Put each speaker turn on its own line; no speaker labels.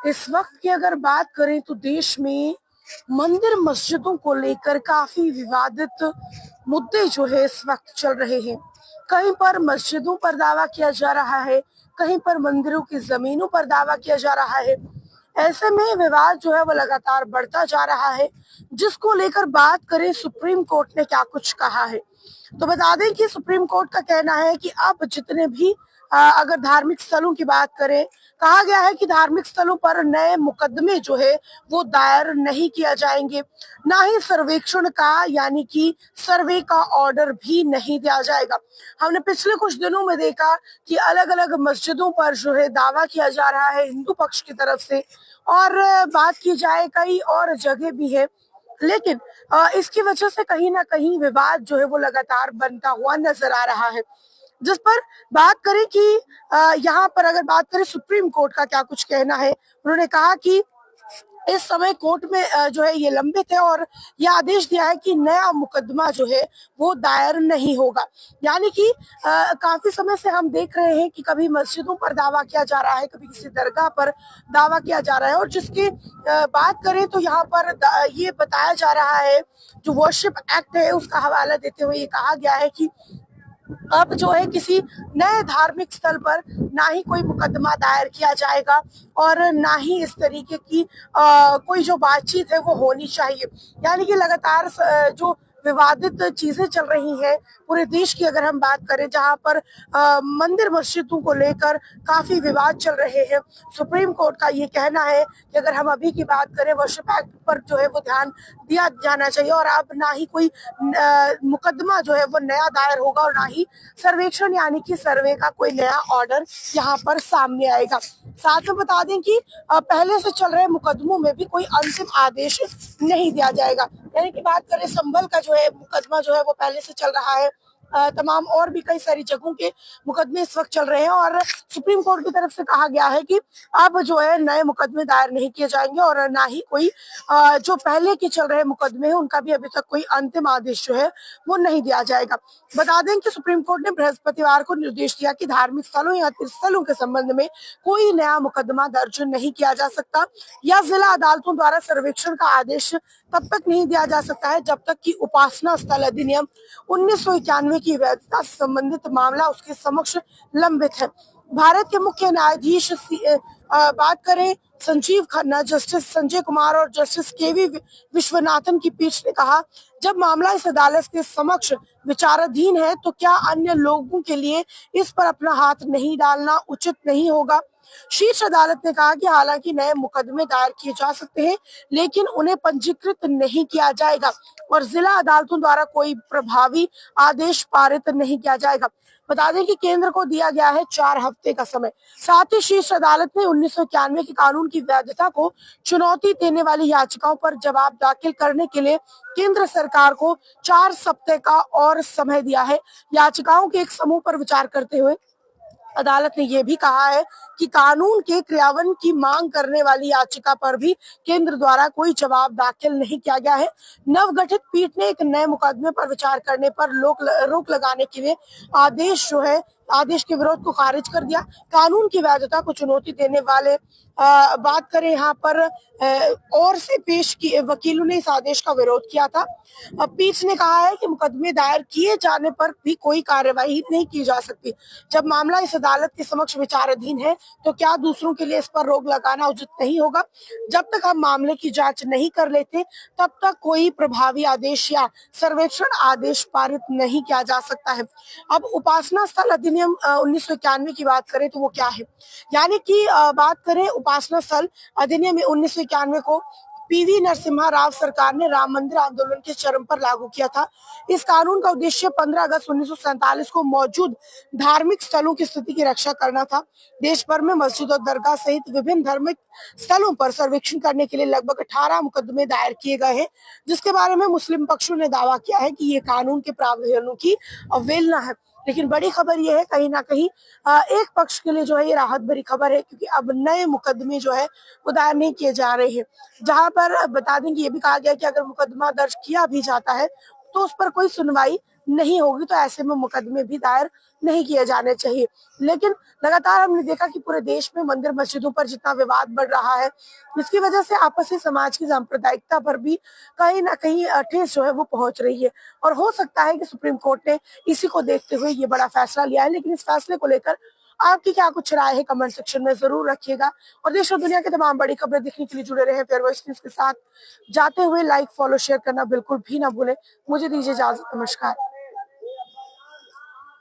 इस वक्त की अगर बात करें तो देश में मंदिर मस्जिदों को लेकर काफी विवादित मुद्दे जो है इस वक्त चल रहे हैं। कहीं पर मस्जिदों पर दावा किया जा रहा है, कहीं पर मंदिरों की जमीनों पर दावा किया जा रहा है। ऐसे में विवाद जो है वो लगातार बढ़ता जा रहा है, जिसको लेकर बात करें सुप्रीम कोर्ट ने क्या कुछ कहा है। तो बता दें कि सुप्रीम कोर्ट का कहना है कि अब जितने भी अगर धार्मिक स्थलों की बात करें, कहा गया है कि धार्मिक स्थलों पर नए मुकदमे जो है वो दायर नहीं किया जाएंगे, ना ही सर्वेक्षण का यानी कि सर्वे का ऑर्डर भी नहीं दिया जाएगा। हमने पिछले कुछ दिनों में देखा कि अलग अलग मस्जिदों पर जो है दावा किया जा रहा है हिंदू पक्ष की तरफ से, और बात की जाए कई और जगह भी है। लेकिन इसकी वजह से कहीं ना कहीं विवाद जो है वो लगातार बनता हुआ नजर आ रहा है। जिस पर बात करें कि यहाँ पर अगर बात करें सुप्रीम कोर्ट का क्या कुछ कहना है, उन्होंने कहा कि इस समय कोर्ट में जो है ये लंबित है और ये आदेश दिया है कि नया मुकदमा जो है वो दायर नहीं होगा। यानी कि काफी समय से हम देख रहे हैं कि कभी मस्जिदों पर दावा किया जा रहा है, कभी किसी दरगाह पर दावा किया जा रहा है, और जिसकी बात करें तो यहाँ पर ये बताया जा रहा है, जो वर्शिप एक्ट है उसका हवाला देते हुए ये कहा गया है कि अब जो है किसी नए धार्मिक स्थल पर ना ही कोई मुकदमा दायर किया जाएगा और ना ही इस तरीके की कोई जो बातचीत है वो होनी चाहिए। यानी कि लगातार जो विवादित चीजें चल रही हैं पूरे देश की अगर हम बात करें, जहां पर मंदिर मस्जिदों को लेकर काफी विवाद चल रहे हैं। सुप्रीम कोर्ट का ये कहना है कि अगर हम अभी की बात करें, वर्शिप एक्ट पर जो है वो ध्यान दिया जाना चाहिए और अब ना ही कोई मुकदमा जो है वो नया दायर होगा और ना ही सर्वेक्षण यानी कि सर्वे का कोई नया ऑर्डर यहाँ पर सामने आएगा। साथ में बता दें कि पहले से चल रहे मुकदमों में भी कोई अंतिम आदेश नहीं दिया जाएगा। यानी कि बात करें संभल का जो है मुकदमा जो है वो पहले से चल रहा है, तमाम और भी कई सारी जगहों के मुकदमे इस वक्त चल रहे हैं और सुप्रीम कोर्ट की तरफ से कहा गया है कि अब जो है नए मुकदमे दायर नहीं किए जाएंगे और ना ही कोई जो पहले के चल रहे मुकदमे हैं उनका भी अभी तक कोई अंतिम आदेश जो है वो नहीं दिया जाएगा। बता दें कि सुप्रीम कोर्ट ने बृहस्पतिवार को निर्देश दिया कि धार्मिक स्थलों या तीर्थस्थलों के संबंध में कोई नया मुकदमा दर्ज नहीं किया जा सकता या जिला अदालतों द्वारा सर्वेक्षण का आदेश तब तक नहीं दिया जा सकता है जब तक कि उपासना स्थल अधिनियम 1991 की वैधता से संबंधित मामला उसके समक्ष लंबित है। भारत के मुख्य न्यायाधीश बात करें संजीव खन्ना, जस्टिस संजय कुमार और जस्टिस केवी विश्वनाथन की पीठ ने कहा, जब मामला इस अदालत के समक्ष विचाराधीन है तो क्या अन्य लोगों के लिए इस पर अपना हाथ नहीं डालना उचित नहीं होगा। शीर्ष अदालत ने कहा कि हालांकि नए मुकदमे दायर किए जा सकते हैं लेकिन उन्हें पंजीकृत नहीं किया जाएगा और जिला अदालतों द्वारा कोई प्रभावी आदेश पारित नहीं किया जाएगा। बता दें कि केंद्र को दिया गया है 4 हफ्ते का समय। साथ ही शीर्ष अदालत ने 1991 के कानून की वैधता को चुनौती देने वाली याचिकाओं पर जवाब दाखिल करने के लिए केंद्र सरकार को 4 सप्ताह का और समय दिया है। याचिकाओं के एक समूह पर विचार करते हुए अदालत ने यह भी कहा है कि कानून के क्रियान्वयन की मांग करने वाली याचिका पर भी केंद्र द्वारा कोई जवाब दाखिल नहीं किया गया है। नवगठित पीठ ने एक नए मुकदमे पर विचार करने पर रोक लगाने के लिए आदेश के विरोध को खारिज कर दिया। कानून की वैधता को चुनौती देने वाले बात करें यहाँ पर और से पेश की वकीलों ने इस आदेश का विरोध किया था। पीठ ने कहा है कि मुकदमे दायर किए जाने पर भी कोई कार्यवाही नहीं की जा सकती। जब मामला इस अदालत के समक्ष विचाराधीन है तो क्या दूसरों के लिए इस पर रोक लगाना उचित नहीं होगा। जब तक हम मामले की जांच नहीं कर लेते तब तक कोई प्रभावी आदेश या सर्वेक्षण आदेश पारित नहीं किया जा सकता है। अब उपासना स्थल अधिनियम 1991 की बात करें तो वो क्या है, यानी कि बात करें उपासना स्थल अधिनियम 1991 को पीवी नरसिम्हा राव सरकार ने राम मंदिर आंदोलन के चरम पर लागू किया था। इस कानून का उद्देश्य 15 अगस्त 1947 को मौजूद धार्मिक स्थलों की स्थिति की रक्षा करना था। देश भर में मस्जिद और दरगाह सहित विभिन्न धार्मिक स्थलों पर सर्वेक्षण करने के लिए लगभग 18 मुकदमे दायर किए गए हैं, जिसके बारे में मुस्लिम पक्षों ने दावा किया है कि ये कानून के प्रावधानों की अवहेलना है। लेकिन बड़ी खबर यह है कहीं ना कहीं एक पक्ष के लिए जो है ये राहत भरी खबर है, क्योंकि अब नए मुकदमे जो है वो दायर नहीं किए जा रहे हैं। जहां पर बता दें कि ये भी कहा गया कि अगर मुकदमा दर्ज किया भी जाता है तो उस पर कोई सुनवाई नहीं होगी तो ऐसे में मुकदमे भी दायर नहीं किए जाने चाहिए। लेकिन लगातार हमने देखा कि पूरे देश में मंदिर मस्जिदों पर जितना विवाद बढ़ रहा है, इसकी वजह से आपसी समाज की सांप्रदायिकता पर भी कहीं ना कहीं ठेस जो है वो पहुंच रही है। और हो सकता है कि सुप्रीम कोर्ट ने इसी को देखते हुए ये बड़ा फैसला लिया है। लेकिन इस फैसले को लेकर आपकी क्या कुछ राय है, कमेंट सेक्शन में जरूर रखिएगा। और देश और दुनिया की तमाम बड़ी खबरें देखने के लिए जुड़े रहे फेयर वॉइस न्यूज के साथ। जाते हुए लाइक, फॉलो, शेयर करना बिल्कुल भी ना भूलें। मुझे दीजिए इजाजत। नमस्कार।